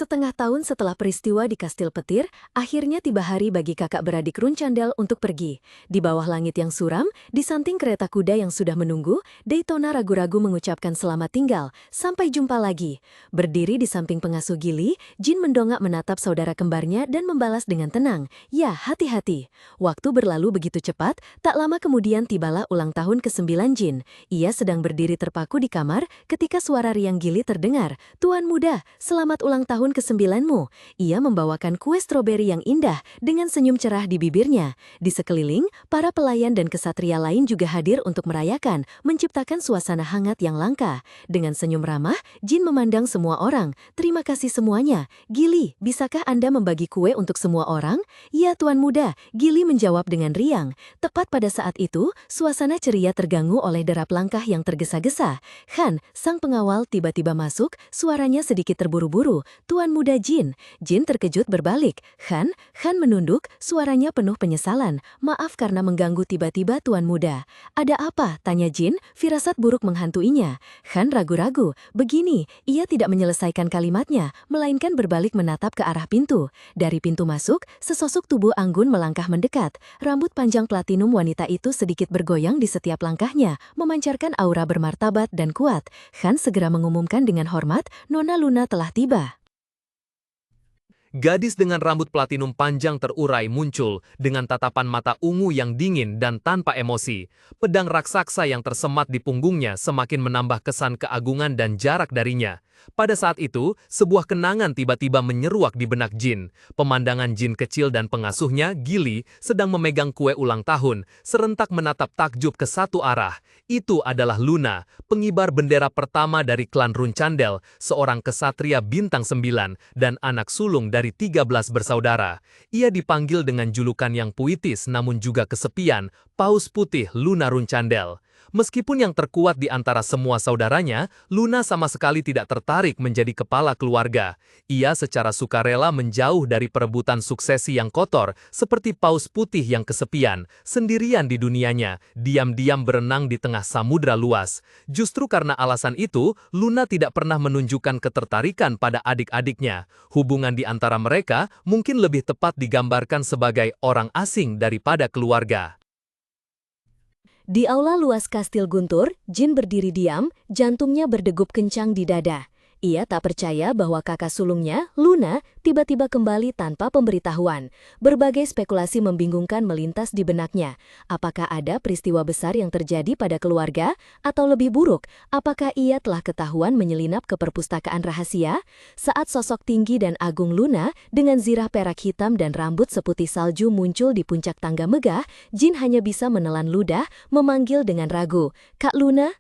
Setengah tahun setelah peristiwa di Kastil Petir, akhirnya tiba hari bagi kakak beradik Runcandel untuk pergi. Di bawah langit yang suram, di samping kereta kuda yang sudah menunggu, Daytona ragu-ragu mengucapkan selamat tinggal, sampai jumpa lagi. Berdiri di samping pengasuh Gili, Jin mendongak menatap saudara kembarnya dan membalas dengan tenang, "Ya, hati-hati." Waktu berlalu begitu cepat, tak lama kemudian tibalah ulang tahun ke-9 Jin. Ia sedang berdiri terpaku di kamar ketika suara riang Gili terdengar, "Tuan muda, selamat ulang tahun ke-9-mu." Ia membawakan kue stroberi yang indah dengan senyum cerah di bibirnya. Di sekeliling, para pelayan dan kesatria lain juga hadir untuk merayakan, menciptakan suasana hangat yang langka. Dengan senyum ramah, Jin memandang semua orang. "Terima kasih semuanya. Gili, bisakah Anda membagi kue untuk semua orang?" "Ya, Tuan muda," Gili menjawab dengan riang. Tepat pada saat itu, suasana ceria terganggu oleh derap langkah yang tergesa-gesa. Han, sang pengawal, tiba-tiba masuk, suaranya sedikit terburu-buru. "Tuan muda Jin." Jin terkejut berbalik. Han menunduk, suaranya penuh penyesalan. "Maaf karena mengganggu tiba-tiba Tuan muda." "Ada apa?" tanya Jin, firasat buruk menghantuinya. Han ragu-ragu. Begini, ia tidak menyelesaikan kalimatnya, melainkan berbalik menatap ke arah pintu. Dari pintu masuk, sesosok tubuh anggun melangkah mendekat. Rambut panjang platinum wanita itu sedikit bergoyang di setiap langkahnya, memancarkan aura bermartabat dan kuat. Han segera mengumumkan dengan hormat, "Nona Luna telah tiba." Gadis dengan rambut platinum panjang terurai muncul dengan tatapan mata ungu yang dingin dan tanpa emosi. Pedang raksasa yang tersemat di punggungnya semakin menambah kesan keagungan dan jarak darinya. Pada saat itu, sebuah kenangan tiba-tiba menyeruak di benak Jin. Pemandangan Jin kecil dan pengasuhnya, Gili, sedang memegang kue ulang tahun, serentak menatap takjub ke satu arah. Itu adalah Luna, pengibar bendera pertama dari klan Runcandel, seorang kesatria bintang 9 dan anak sulung dari 13 bersaudara. Ia dipanggil dengan julukan yang puitis namun juga kesepian, Paus Putih Luna Runcandel. Meskipun yang terkuat di antara semua saudaranya, Luna sama sekali tidak tertarik menjadi kepala keluarga. Ia secara sukarela menjauh dari perebutan suksesi yang kotor, seperti Paus Putih yang kesepian, sendirian di dunianya, diam-diam berenang di tengah samudra luas. Justru karena alasan itu, Luna tidak pernah menunjukkan ketertarikan pada adik-adiknya. Hubungan di antara mereka mungkin lebih tepat digambarkan sebagai orang asing daripada keluarga. Di aula luas Kastil Guntur, Jin berdiri diam, jantungnya berdegup kencang di dada. Ia tak percaya bahwa kakak sulungnya, Luna, tiba-tiba kembali tanpa pemberitahuan. Berbagai spekulasi membingungkan melintas di benaknya. Apakah ada peristiwa besar yang terjadi pada keluarga? Atau lebih buruk, apakah ia telah ketahuan menyelinap ke perpustakaan rahasia? Saat sosok tinggi dan agung Luna, dengan zirah perak hitam dan rambut seputih salju muncul di puncak tangga megah, Jin hanya bisa menelan ludah, memanggil dengan ragu, "Kak Luna?"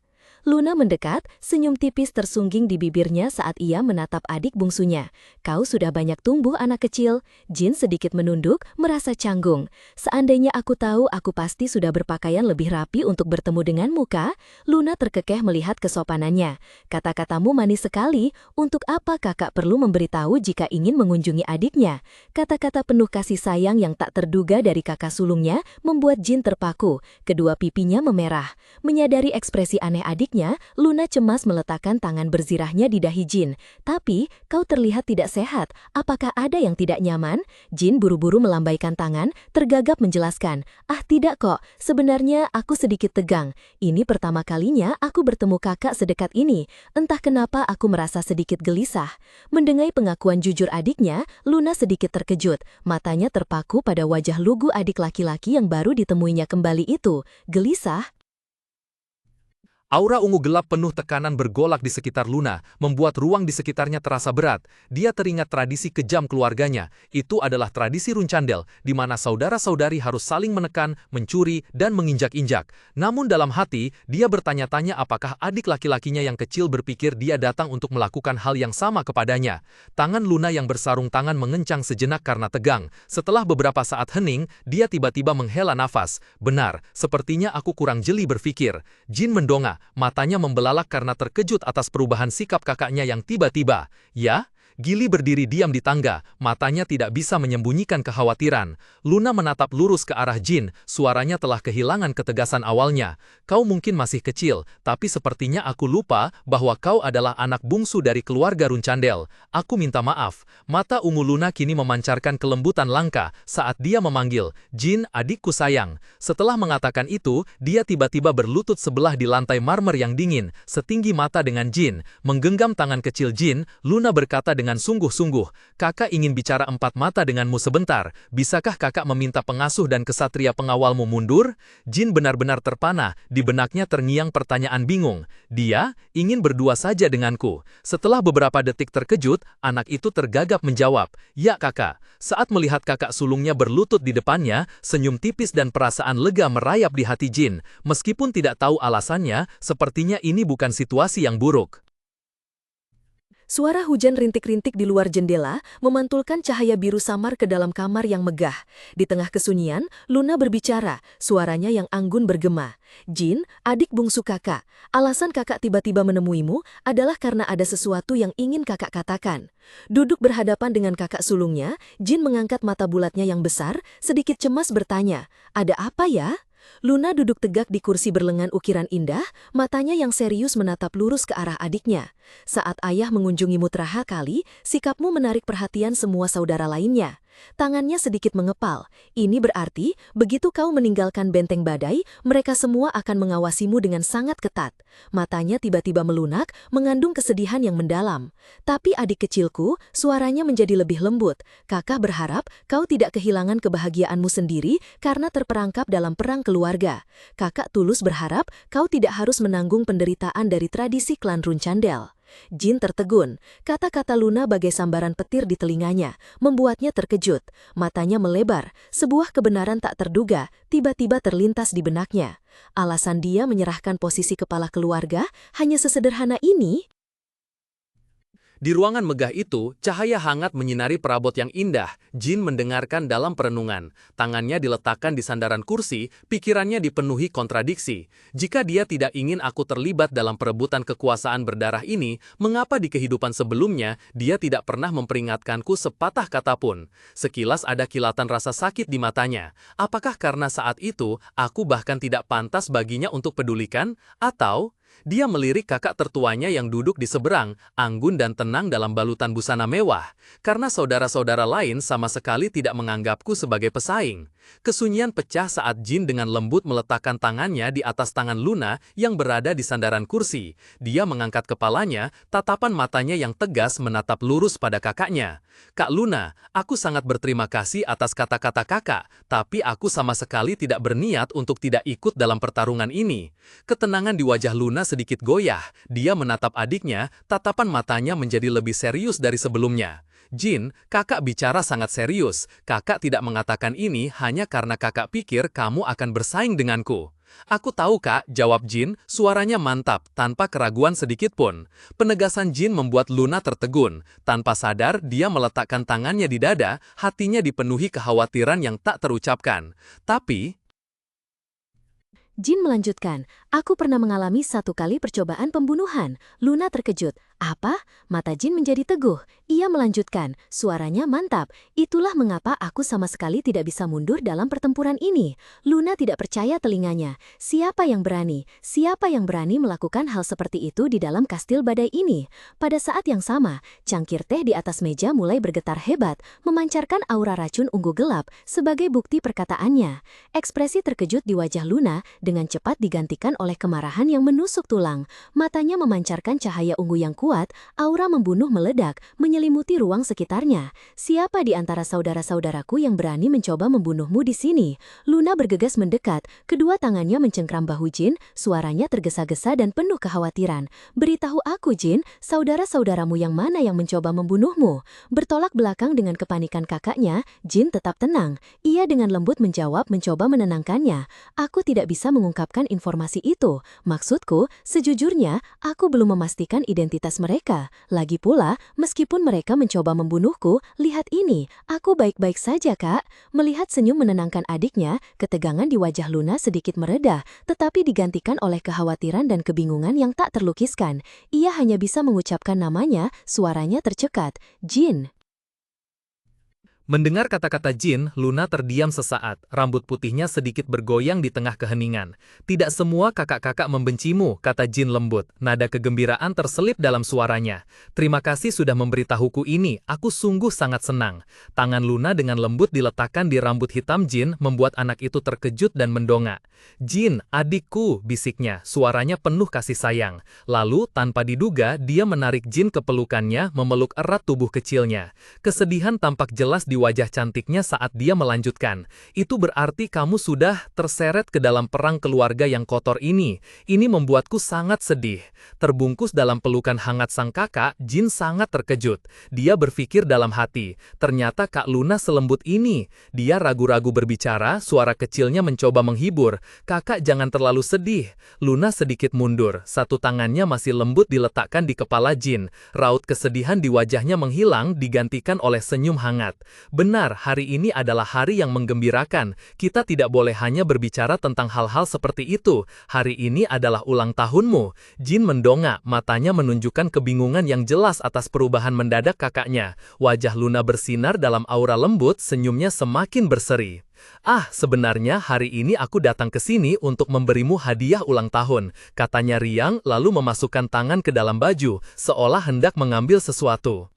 Luna mendekat, senyum tipis tersungging di bibirnya saat ia menatap adik bungsunya. "Kau sudah banyak tumbuh anak kecil." Jin sedikit menunduk, merasa canggung. "Seandainya aku tahu, aku pasti sudah berpakaian lebih rapi untuk bertemu denganmu, Kak." Luna terkekeh melihat kesopanannya. "Kata-katamu manis sekali, untuk apa kakak perlu memberitahu jika ingin mengunjungi adiknya?" Kata-kata penuh kasih sayang yang tak terduga dari kakak sulungnya membuat Jin terpaku. Kedua pipinya memerah. Menyadari ekspresi aneh adik, Luna cemas meletakkan tangan berzirahnya di dahi Jin. "Tapi, kau terlihat tidak sehat. Apakah ada yang tidak nyaman?" Jin buru-buru melambaikan tangan, tergagap menjelaskan, "Ah tidak kok, sebenarnya aku sedikit tegang. Ini pertama kalinya aku bertemu kakak sedekat ini. Entah kenapa aku merasa sedikit gelisah." Mendengai pengakuan jujur adiknya, Luna sedikit terkejut. Matanya terpaku pada wajah lugu adik laki-laki yang baru ditemuinya kembali itu. Gelisah? Aura ungu gelap penuh tekanan bergolak di sekitar Luna, membuat ruang di sekitarnya terasa berat. Dia teringat tradisi kejam keluarganya. Itu adalah tradisi Runcandel, di mana saudara-saudari harus saling menekan, mencuri, dan menginjak-injak. Namun dalam hati, dia bertanya-tanya apakah adik laki-lakinya yang kecil berpikir dia datang untuk melakukan hal yang sama kepadanya. Tangan Luna yang bersarung tangan mengencang sejenak karena tegang. Setelah beberapa saat hening, dia tiba-tiba menghela nafas. "Benar, sepertinya aku kurang jeli berpikir." Jin mendongak. Matanya membelalak karena terkejut atas perubahan sikap kakaknya yang tiba-tiba. "Ya?" Gili berdiri diam di tangga, matanya tidak bisa menyembunyikan kekhawatiran. Luna menatap lurus ke arah Jin, suaranya telah kehilangan ketegasan awalnya. Kau mungkin masih kecil, tapi sepertinya aku lupa bahwa kau adalah anak bungsu dari keluarga Runcandel. Aku minta maaf. Mata ungu Luna kini memancarkan kelembutan langka saat dia memanggil, Jin, adikku sayang. Setelah mengatakan itu, dia tiba-tiba berlutut sebelah di lantai marmer yang dingin, setinggi mata dengan Jin. Menggenggam tangan kecil Jin, Luna berkata dengan sungguh-sungguh, kakak ingin bicara empat mata denganmu sebentar. Bisakah kakak meminta pengasuh dan kesatria pengawalmu mundur? Jin benar-benar terpana, di benaknya terngiang pertanyaan bingung. Dia ingin berdua saja denganku. Setelah beberapa detik terkejut, anak itu tergagap menjawab, ya kakak. Saat melihat kakak sulungnya berlutut di depannya, senyum tipis dan perasaan lega merayap di hati Jin. Meskipun tidak tahu alasannya, sepertinya ini bukan situasi yang buruk. Suara hujan rintik-rintik di luar jendela memantulkan cahaya biru samar ke dalam kamar yang megah. Di tengah kesunyian, Luna berbicara, suaranya yang anggun bergema. Jin, adik bungsu kakak, alasan kakak tiba-tiba menemuimu adalah karena ada sesuatu yang ingin kakak katakan. Duduk berhadapan dengan kakak sulungnya, Jin mengangkat mata bulatnya yang besar, sedikit cemas bertanya, ada apa ya? Luna duduk tegak di kursi berlengan ukiran indah, matanya yang serius menatap lurus ke arah adiknya. Saat ayah mengunjungimu terakhir kali, sikapmu menarik perhatian semua saudara lainnya. Tangannya sedikit mengepal. Ini berarti, begitu kau meninggalkan benteng badai, mereka semua akan mengawasimu dengan sangat ketat. Matanya tiba-tiba melunak, mengandung kesedihan yang mendalam. Tapi adik kecilku, suaranya menjadi lebih lembut. Kakak berharap kau tidak kehilangan kebahagiaanmu sendiri karena terperangkap dalam perang keluarga. Kakak tulus berharap kau tidak harus menanggung penderitaan dari tradisi klan Runcandel. Jin tertegun. Kata-kata Luna bagai sambaran petir di telinganya, membuatnya terkejut. Matanya melebar, sebuah kebenaran tak terduga tiba-tiba terlintas di benaknya. Alasan dia menyerahkan posisi kepala keluarga hanya sesederhana ini? Di ruangan megah itu, cahaya hangat menyinari perabot yang indah. Jin mendengarkan dalam perenungan. Tangannya diletakkan di sandaran kursi, pikirannya dipenuhi kontradiksi. Jika dia tidak ingin aku terlibat dalam perebutan kekuasaan berdarah ini, mengapa di kehidupan sebelumnya dia tidak pernah memperingatkanku sepatah kata pun? Sekilas ada kilatan rasa sakit di matanya. Apakah karena saat itu, aku bahkan tidak pantas baginya untuk pedulikan? Atau dia melirik kakak tertuanya yang duduk di seberang, anggun dan tenang dalam balutan busana mewah, karena saudara-saudara lain sama sekali tidak menganggapku sebagai pesaing. Kesunyian pecah saat Jin dengan lembut meletakkan tangannya di atas tangan Luna yang berada di sandaran kursi. Dia mengangkat kepalanya, tatapan matanya yang tegas menatap lurus pada kakaknya. Kak Luna, aku sangat berterima kasih atas kata-kata kakak, tapi aku sama sekali tidak berniat untuk tidak ikut dalam pertarungan ini. Ketenangan di wajah Luna sedikit goyah, dia menatap adiknya, tatapan matanya menjadi lebih serius dari sebelumnya. Jin, kakak bicara sangat serius, kakak tidak mengatakan ini hanya karena kakak pikir kamu akan bersaing denganku. Aku tahu kak, jawab Jin, suaranya mantap, tanpa keraguan sedikit pun. Penegasan Jin membuat Luna tertegun. Tanpa sadar, dia meletakkan tangannya di dada, hatinya dipenuhi kekhawatiran yang tak terucapkan. Tapi Jin melanjutkan, aku pernah mengalami satu kali percobaan pembunuhan. Luna terkejut. Apa? Mata Jin menjadi teguh. Ia melanjutkan, suaranya mantap. Itulah mengapa aku sama sekali tidak bisa mundur dalam pertempuran ini. Luna tidak percaya telinganya. Siapa yang berani? Siapa yang berani melakukan hal seperti itu di dalam kastil badai ini? Pada saat yang sama, cangkir teh di atas meja mulai bergetar hebat, memancarkan aura racun ungu gelap sebagai bukti perkataannya. Ekspresi terkejut di wajah Luna dengan cepat digantikan oleh kemarahan yang menusuk tulang. Matanya memancarkan cahaya ungu yang kuat, aura membunuh meledak, menyelimuti ruang sekitarnya. Siapa di antara saudara-saudaraku yang berani mencoba membunuhmu di sini? Luna bergegas mendekat, kedua tangannya mencengkram bahu Jin, suaranya tergesa-gesa dan penuh kekhawatiran. Beritahu aku Jin, saudara-saudaramu yang mana yang mencoba membunuhmu? Bertolak belakang dengan kepanikan kakaknya, Jin tetap tenang. Ia dengan lembut menjawab mencoba menenangkannya. Aku tidak bisa mengungkapkan informasi itu. Maksudku, sejujurnya, aku belum memastikan identitas mereka. Lagi pula, meskipun mereka mencoba membunuhku, lihat ini, aku baik-baik saja, Kak. Melihat senyum menenangkan adiknya, ketegangan di wajah Luna sedikit mereda, tetapi digantikan oleh kekhawatiran dan kebingungan yang tak terlukiskan. Ia hanya bisa mengucapkan namanya, suaranya tercekat. Jin. Mendengar kata-kata Jin, Luna terdiam sesaat, rambut putihnya sedikit bergoyang di tengah keheningan. Tidak semua kakak-kakak membencimu, kata Jin lembut. Nada kegembiraan terselip dalam suaranya. Terima kasih sudah memberitahuku ini, aku sungguh sangat senang. Tangan Luna dengan lembut diletakkan di rambut hitam Jin, membuat anak itu terkejut dan mendongak. Jin, adikku, bisiknya, suaranya penuh kasih sayang. Lalu, tanpa diduga, dia menarik Jin ke pelukannya, memeluk erat tubuh kecilnya. Kesedihan tampak jelas di wajah cantiknya saat dia melanjutkan. Itu berarti kamu sudah terseret ke dalam perang keluarga yang kotor ini. Ini membuatku sangat sedih. Terbungkus dalam pelukan hangat sang kakak, Jin sangat terkejut. Dia berpikir dalam hati, ternyata Kak Luna selembut ini. Dia ragu-ragu berbicara, suara kecilnya mencoba menghibur. Kakak jangan terlalu sedih. Luna sedikit mundur, satu tangannya masih lembut diletakkan di kepala Jin. Raut kesedihan di wajahnya menghilang, digantikan oleh senyum hangat. Benar, hari ini adalah hari yang menggembirakan. Kita tidak boleh hanya berbicara tentang hal-hal seperti itu. Hari ini adalah ulang tahunmu. Jin mendongak, matanya menunjukkan kebingungan yang jelas atas perubahan mendadak kakaknya. Wajah Luna bersinar dalam aura lembut, senyumnya semakin berseri. Sebenarnya hari ini aku datang ke sini untuk memberimu hadiah ulang tahun, katanya riang lalu memasukkan tangan ke dalam baju, seolah hendak mengambil sesuatu.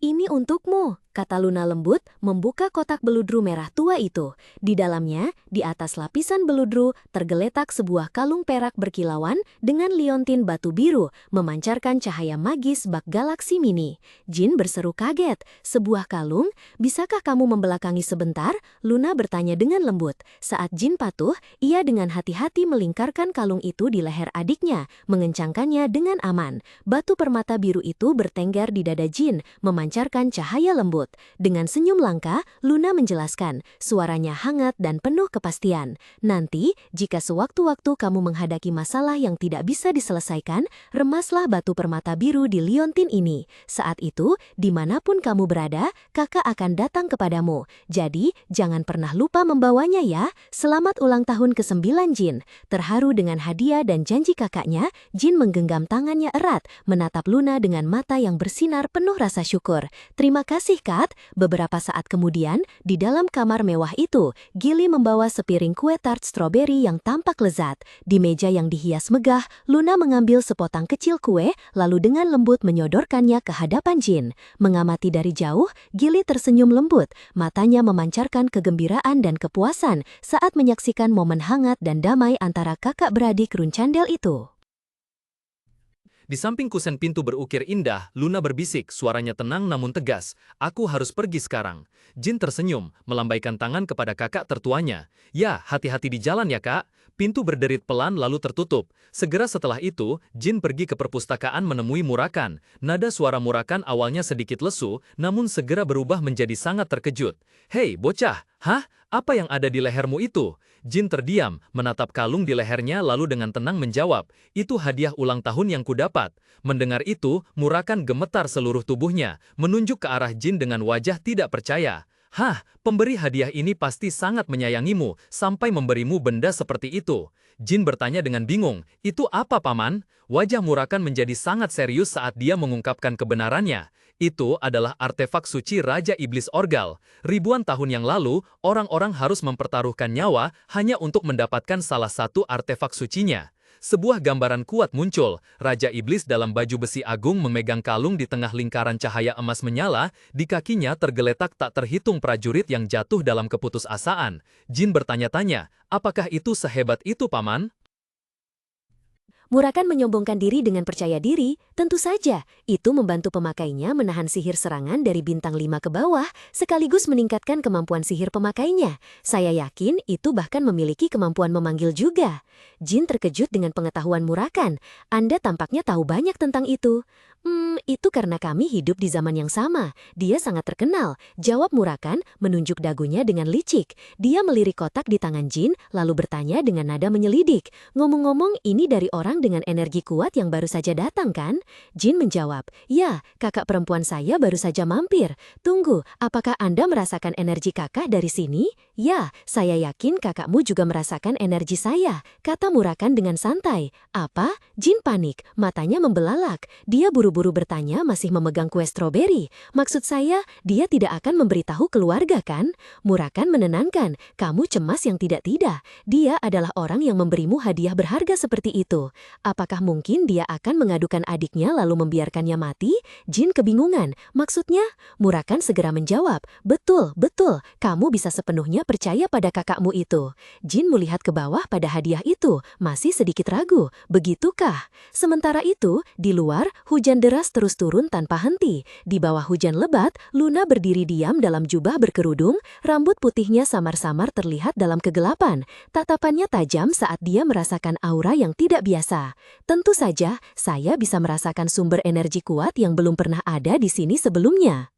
Ini untukmu, kata Luna lembut, membuka kotak beludru merah tua itu. Di dalamnya, di atas lapisan beludru, tergeletak sebuah kalung perak berkilauan dengan liontin batu biru, memancarkan cahaya magis bak galaksi mini. Jin berseru kaget. Sebuah kalung? Bisakah kamu membelakangi sebentar? Luna bertanya dengan lembut. Saat Jin patuh, ia dengan hati-hati melingkarkan kalung itu di leher adiknya, mengencangkannya dengan aman. Batu permata biru itu bertengger di dada Jin, memancarkan cahaya lembut. Dengan senyum langka, Luna menjelaskan, suaranya hangat dan penuh kepastian. Nanti, jika sewaktu-waktu kamu menghadapi masalah yang tidak bisa diselesaikan, remaslah batu permata biru di liontin ini. Saat itu, dimanapun kamu berada, kakak akan datang kepadamu. Jadi, jangan pernah lupa membawanya ya. Selamat ulang tahun ke-9 Jin. Terharu dengan hadiah dan janji kakaknya, Jin menggenggam tangannya erat, menatap Luna dengan mata yang bersinar penuh rasa syukur. Terima kasih, Kak. Beberapa saat kemudian, di dalam kamar mewah itu, Gili membawa sepiring kue tart stroberi yang tampak lezat. Di meja yang dihias megah, Luna mengambil sepotong kecil kue, lalu dengan lembut menyodorkannya ke hadapan Jin. Mengamati dari jauh, Gili tersenyum lembut, matanya memancarkan kegembiraan dan kepuasan saat menyaksikan momen hangat dan damai antara kakak beradik runcandel itu. Di samping kusen pintu berukir indah, Luna berbisik, suaranya tenang namun tegas. Aku harus pergi sekarang. Jin tersenyum, melambaikan tangan kepada kakak tertuanya. Ya, hati-hati di jalan ya kak. Pintu berderit pelan lalu tertutup. Segera setelah itu, Jin pergi ke perpustakaan menemui Murakan. Nada suara Murakan awalnya sedikit lesu, namun segera berubah menjadi sangat terkejut. Hei, bocah, apa yang ada di lehermu itu? Jin terdiam, menatap kalung di lehernya lalu dengan tenang menjawab, itu hadiah ulang tahun yang kudapat. Mendengar itu, Murakan gemetar seluruh tubuhnya, menunjuk ke arah Jin dengan wajah tidak percaya. Pemberi hadiah ini pasti sangat menyayangimu, sampai memberimu benda seperti itu. Jin bertanya dengan bingung, itu apa paman? Wajah Murakan menjadi sangat serius saat dia mengungkapkan kebenarannya. Itu adalah artefak suci Raja Iblis Orgal. Ribuan tahun yang lalu, orang-orang harus mempertaruhkan nyawa hanya untuk mendapatkan salah satu artefak sucinya. Sebuah gambaran kuat muncul, Raja Iblis dalam baju besi agung memegang kalung di tengah lingkaran cahaya emas menyala, di kakinya tergeletak tak terhitung prajurit yang jatuh dalam keputusasaan. Jin bertanya-tanya, apakah itu sehebat itu paman? Murakan menyombongkan diri dengan percaya diri, tentu saja. Itu membantu pemakainya menahan sihir serangan dari bintang 5 ke bawah, sekaligus meningkatkan kemampuan sihir pemakainya. Saya yakin itu bahkan memiliki kemampuan memanggil juga. Jin terkejut dengan pengetahuan Murakan. Anda tampaknya tahu banyak tentang itu. Itu karena kami hidup di zaman yang sama. Dia sangat terkenal, jawab Murakan, menunjuk dagunya dengan licik. Dia melirik kotak di tangan Jin, lalu bertanya dengan nada menyelidik. Ngomong-ngomong, ini dari orang dengan energi kuat yang baru saja datang kan? Jin menjawab, ya, kakak perempuan saya baru saja mampir. Tunggu, apakah Anda merasakan energi kakak dari sini? Ya, saya yakin kakakmu juga merasakan energi saya, kata Murakan dengan santai. Apa? Jin panik, matanya membelalak. Dia buru-buru bertanya masih memegang kue stroberi. Maksud saya, dia tidak akan memberitahu keluarga kan? Murakan menenangkan, kamu cemas yang tidak-tidak. Dia adalah orang yang memberimu hadiah berharga seperti itu. Apakah mungkin dia akan mengadukan adiknya lalu membiarkannya mati? Jin kebingungan. Maksudnya? Murakan segera menjawab, betul, betul, kamu bisa sepenuhnya percaya pada kakakmu itu. Jin melihat ke bawah pada hadiah itu, masih sedikit ragu. Begitukah? Sementara itu, di luar, hujan deras terus turun tanpa henti. Di bawah hujan lebat, Luna berdiri diam dalam jubah berkerudung, rambut putihnya samar-samar terlihat dalam kegelapan. Tatapannya tajam saat dia merasakan aura yang tidak biasa. Tentu saja, saya bisa merasakan sumber energi kuat yang belum pernah ada di sini sebelumnya.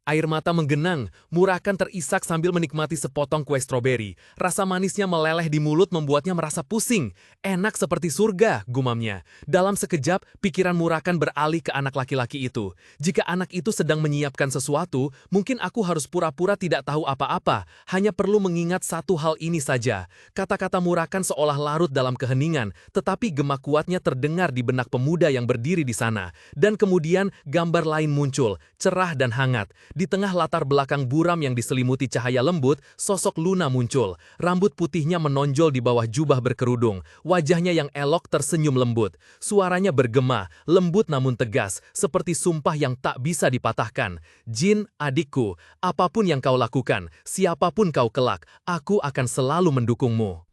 Air mata menggenang, Murakan terisak sambil menikmati sepotong kue stroberi. Rasa manisnya meleleh di mulut membuatnya merasa pusing. Enak seperti surga, gumamnya. Dalam sekejap, pikiran Murakan beralih ke anak laki-laki itu. Jika anak itu sedang menyiapkan sesuatu, mungkin aku harus pura-pura tidak tahu apa-apa. Hanya perlu mengingat satu hal ini saja. Kata-kata Murakan seolah larut dalam keheningan, tetapi gema kuatnya terdengar di benak pemuda yang berdiri di sana. Dan kemudian gambar lain muncul, cerah dan hangat. Di tengah latar belakang buram yang diselimuti cahaya lembut, sosok Luna muncul. Rambut putihnya menonjol di bawah jubah berkerudung. Wajahnya yang elok tersenyum lembut. Suaranya bergema, lembut namun tegas, seperti sumpah yang tak bisa dipatahkan. Jin, adikku, apapun yang kau lakukan, siapapun kau kelak, aku akan selalu mendukungmu.